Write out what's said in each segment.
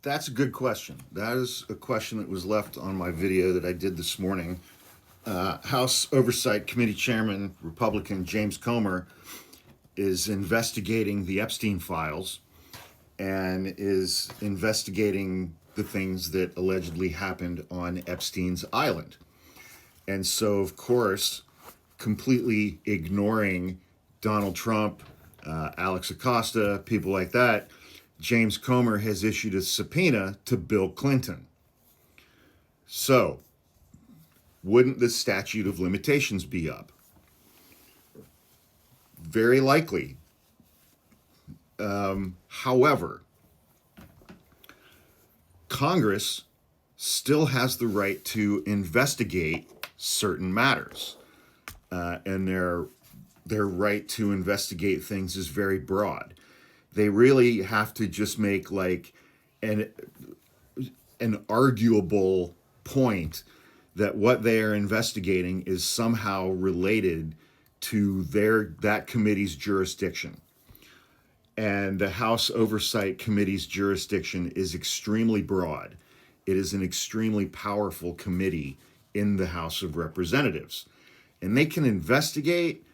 That's a good question. That is a question that was left on my video that I did this morning. House Oversight Committee Chairman, Republican James Comer, is investigating the Epstein files and is investigating the things that allegedly happened on Epstein's island. And so, of course, completely ignoring Donald Trump, Alex Acosta, people like that, James Comer has issued a subpoena to Bill Clinton. So, wouldn't the statute of limitations be up? Very likely. However, Congress still has the right to investigate certain matters, and their right to investigate things is very broad. They really have to just make like an arguable point that what they are investigating is somehow related to that committee's jurisdiction. And the House Oversight Committee's jurisdiction is extremely broad. It is an extremely powerful committee in the House of Representatives. And they can investigate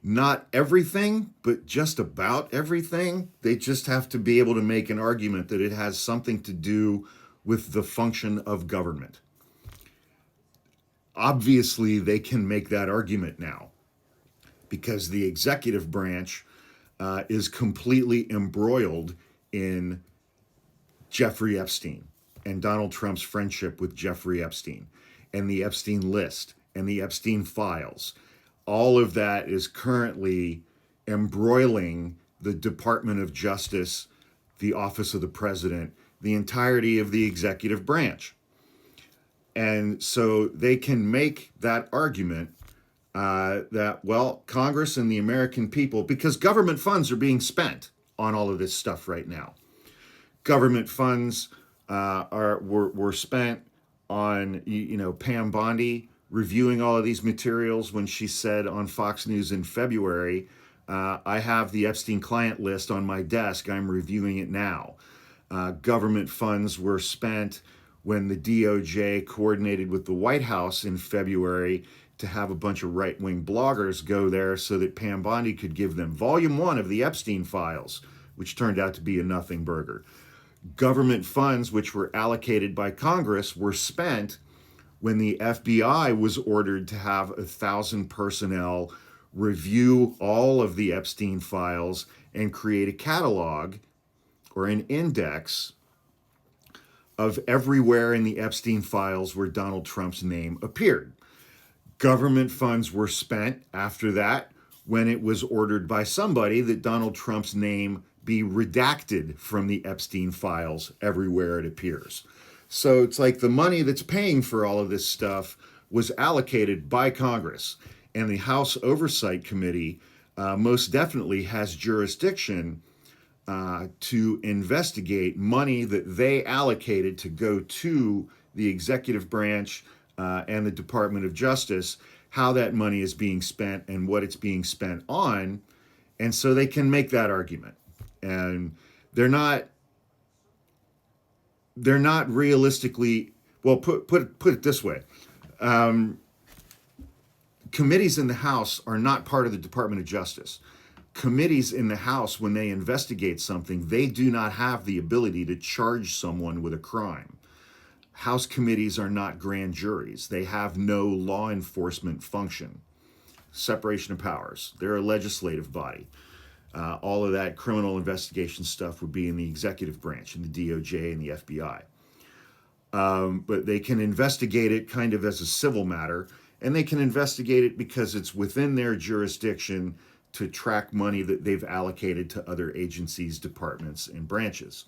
not everything, but just about everything. They just have to be able to make an argument that it has something to do with the function of government. Obviously, they can make that argument now because the executive branch is completely embroiled in Jeffrey Epstein and Donald Trump's friendship with Jeffrey Epstein and the Epstein list and the Epstein files. All of that is currently embroiling the Department of Justice, the Office of the President, the entirety of the executive branch. And so they can make that argument that, well, Congress and the American people, because government funds are being spent on all of this stuff right now. Government funds were spent on, Pam Bondi reviewing all of these materials when she said on Fox News in February, I have the Epstein client list on my desk, I'm reviewing it now. Government funds were spent when the DOJ coordinated with the White House in February to have a bunch of right-wing bloggers go there so that Pam Bondi could give them Volume 1 of the Epstein files, which turned out to be a nothing burger. Government funds, which were allocated by Congress, were spent when the FBI was ordered to have 1,000 personnel review all of the Epstein files and create a catalog or an index of everywhere in the Epstein files where Donald Trump's name appeared. Government funds were spent after that when it was ordered by somebody that Donald Trump's name be redacted from the Epstein files everywhere it appears. So it's like the money that's paying for all of this stuff was allocated by Congress. And the House Oversight Committee most definitely has jurisdiction to investigate money that they allocated to go to the executive branch and the Department of Justice, how that money is being spent and what it's being spent on. And so they can make that argument. And they're not realistically, well, put it this way. Committees in the House are not part of the Department of Justice. Committees in the House, when they investigate something, they do not have the ability to charge someone with a crime. House committees are not grand juries. They have no law enforcement function. Separation of powers. They're a legislative body. All of that criminal investigation stuff would be in the executive branch, in the DOJ and the FBI. But they can investigate it kind of as a civil matter, and they can investigate it because it's within their jurisdiction to track money that they've allocated to other agencies, departments, and branches.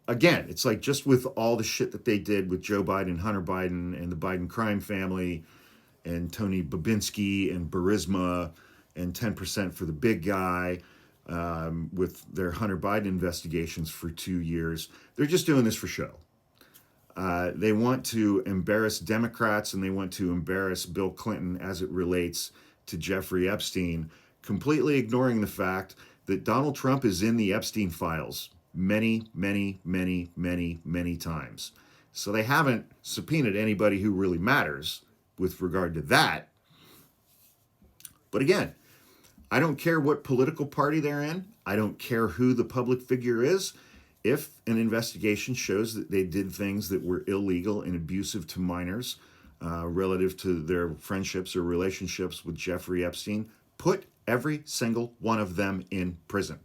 Again, it's like just with all the shit that they did with Joe Biden, Hunter Biden, and the Biden crime family, and Tony Babinski and Burisma, and 10% for the big guy, with their Hunter Biden investigations for 2 years. They're just doing this for show. They want to embarrass Democrats and they want to embarrass Bill Clinton as it relates to Jeffrey Epstein, completely ignoring the fact that Donald Trump is in the Epstein files many, many, many, many, many times. So they haven't subpoenaed anybody who really matters with regard to that. But again, I don't care what political party they're in. I don't care who the public figure is. If an investigation shows that they did things that were illegal and abusive to minors relative to their friendships or relationships with Jeffrey Epstein, put every single one of them in prison.